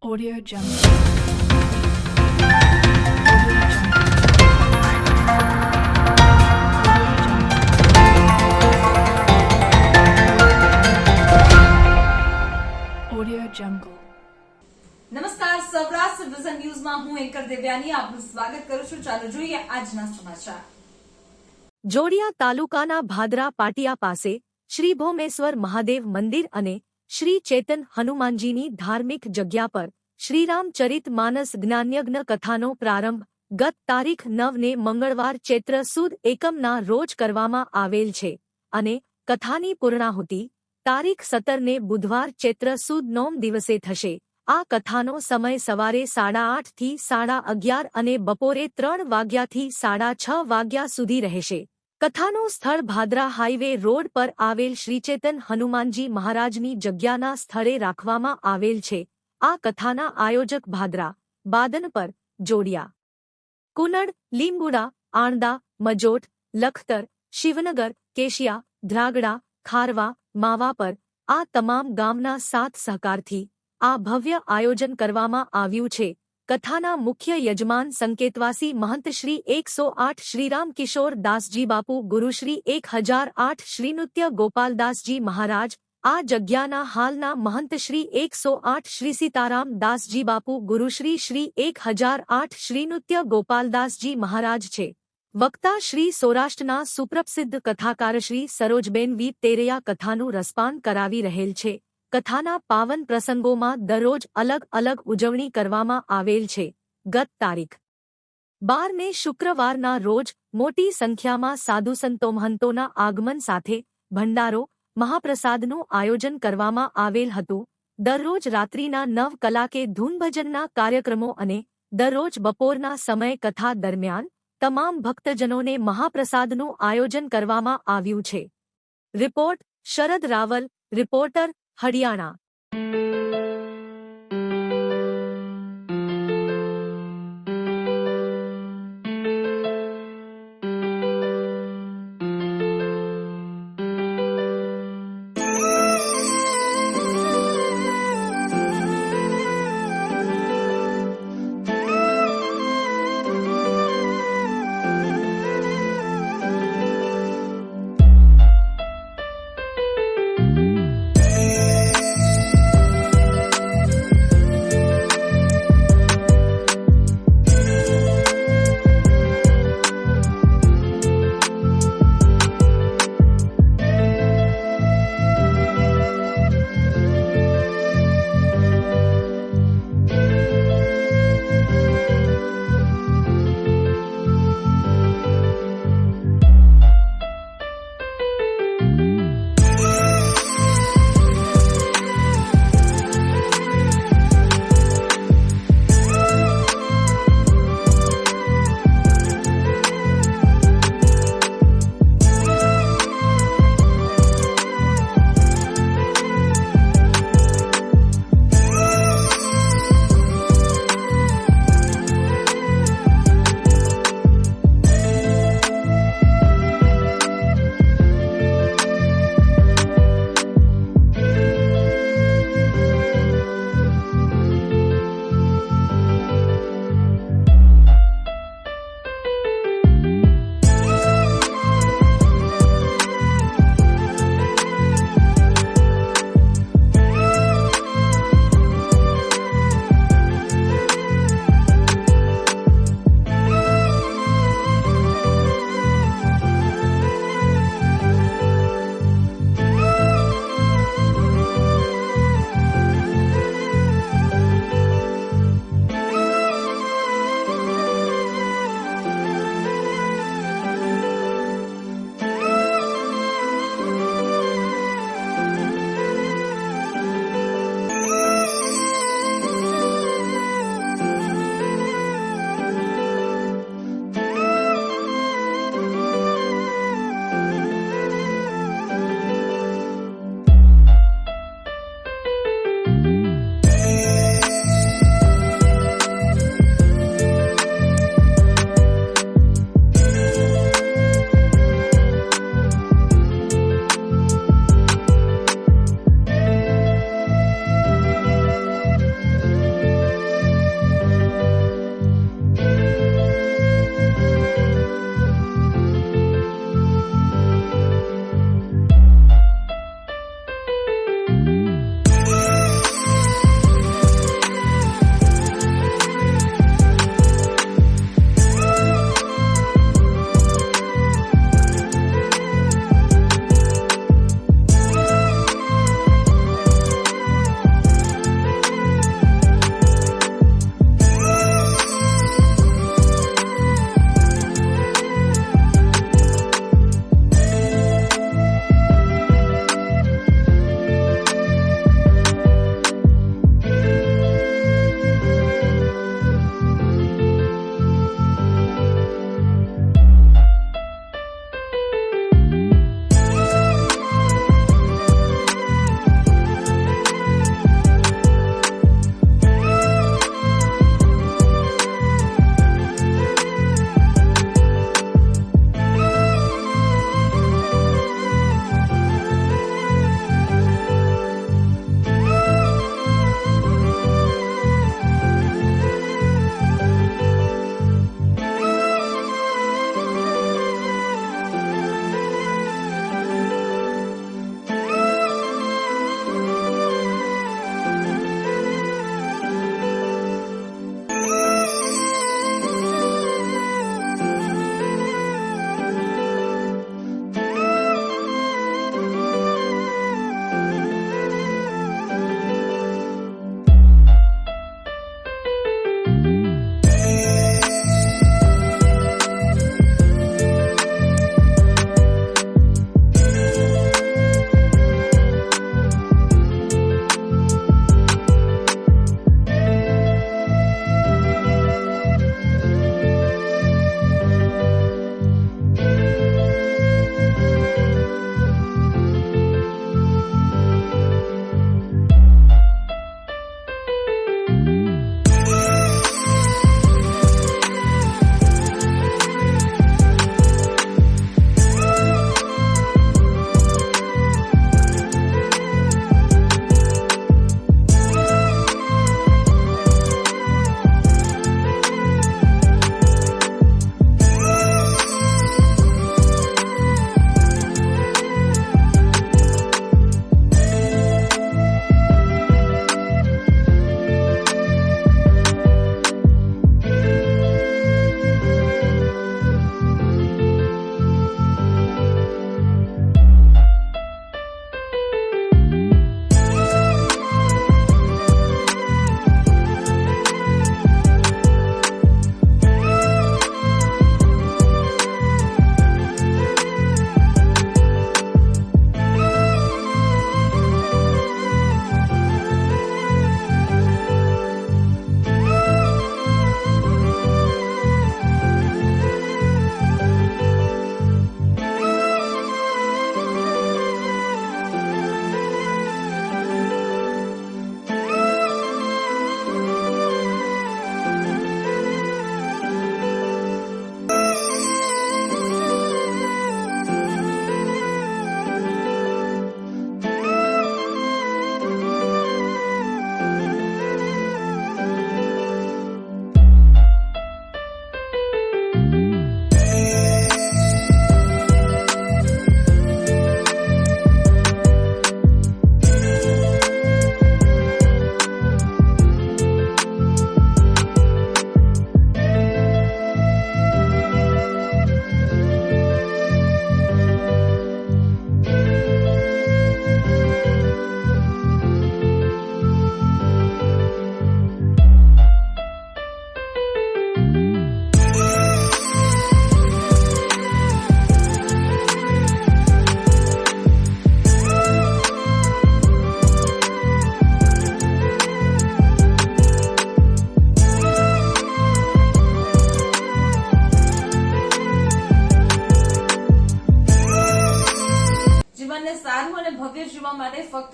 Audio Jungle. Audio Jungle. નમસ્કાર, Saurashtra vision ન્યૂઝમાં હું એન્કર દેવ્યાની આપનું સ્વાગત કરું છું. ચાલો જોઈએ આજના સમાચાર. જોડિયા તાલુકાના ભાદરા પાટિયા પાસે શ્રી ભૌમેશ્વર મહાદેવ મંદિર અને શ્રી ચેતન હનુમાનજીની ધાર્મિક જગ્યા પર શ્રીરામચરિત માનસ જ્ઞાનયજ્ઞ કથાનો પ્રારંભ ગત તારીખ 9 ને મંગળવાર ચૈત્ર સુદ એકમના રોજ કરવામાં આવેલ છે અને કથાની પૂર્ણાહુતિ તારીખ 17 ને બુધવાર ચૈત્ર સુદ 9 દિવસે થશે. આ કથાનો સમય સવારે 8:30 થી 11:30 અને બપોરે 3 વાગ્યાથી 6:30 વાગ્યા સુધી રહેશે. કથાનું સ્થળ ભાદરા હાઈવે રોડ પર આવેલ શ્રીચેતન હનુમાનજી મહારાજની જગ્યાના સ્થળે રાખવામાં આવેલ છે. આ કથાના આયોજક ભાદરા, બાદનપર, જોડિયા, કુનડ, લીંબુડા, આણદા, મજોટ, લખતર, શિવનગર, કેશિયા, ધ્રાગડા, ખારવા, માવાપર આ તમામ ગામના સાથ સહકારથી આ ભવ્ય આયોજન કરવામાં આવ્યું છે. કથાના મુખ્ય યજમાન સંકેતવાસી મહંત શ્રી 108 શ્રીરામ કિશોર દાસજી બાપુ, ગુરુશ્રી 1008 શ્રી નૃત્ય ગોપાલદાસજી મહારાજ, આ જગ્યાના હાલના મહંત શ્રી 108 શ્રી સીતારામ દાસજી બાપુ, ગુરુશ્રી શ્રી 1008 શ્રી નૃત્ય ગોપાલદાસજી મહારાજ છે. વક્તા શ્રી સૌરાષ્ટ્રના સુપ્રસિદ્ધ કથાકાર શ્રી સરોજબેન વી તેરૈયા કથાનું રસપાન કરાવી રહેલ છે. કથાના પાવન પ્રસંગોમાં દરરોજ અલગ અલગ ઉજવણી કરવામાં આવેલ છે. ગત તારીખ 12 ને શુક્રવારના રોજ મોટી સંખ્યામાં સાધુસંતો મહંતોના આગમન સાથે ભંડારો, મહાપ્રસાદનું આયોજન કરવામાં આવેલ હતું. દરરોજ રાત્રિના 9 કલાકે ધૂન-ભજનના કાર્યક્રમો અને દરરોજ બપોરના સમય કથા દરમિયાન તમામ ભક્તજનોને મહાપ્રસાદનું આયોજન કરવામાં આવ્યું છે. રિપોર્ટ શરદ રાવલ, રિપોર્ટર, હરિયાણા.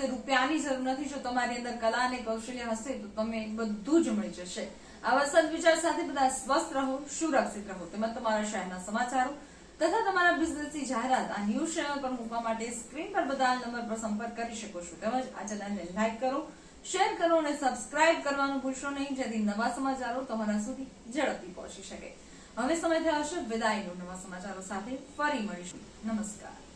કોઈ રૂપિયાની જરૂર નથી. જો તમારી અંદર કલા અને કૌશલ્ય હશે તો તમે બધું જ મળી જશે. આવા સદવિચાર સાથે બધા સ્વસ્થ રહો, સુરક્ષિત રહો. તેમજ તમારા શહેરના સમાચારો તથા તમારા બિઝનેસની જાહેરાત આ ન્યૂઝ ચેનલ પર મૂકવા માટે સ્ક્રીન પર બધા નંબર પર સંપર્ક કરી શકો છો. તેમજ આ ચેનલને લાઈક કરો, શેર કરો અને સબસ્ક્રાઇબ કરવાનું ભૂલશો નહીં, જેથી નવા સમાચારો તમારા સુધી ઝડપથી પહોંચી શકે. હવે સમય થયો છે વિદાયનો. નવા સમાચારો સાથે ફરી મળીશું. નમસ્કાર.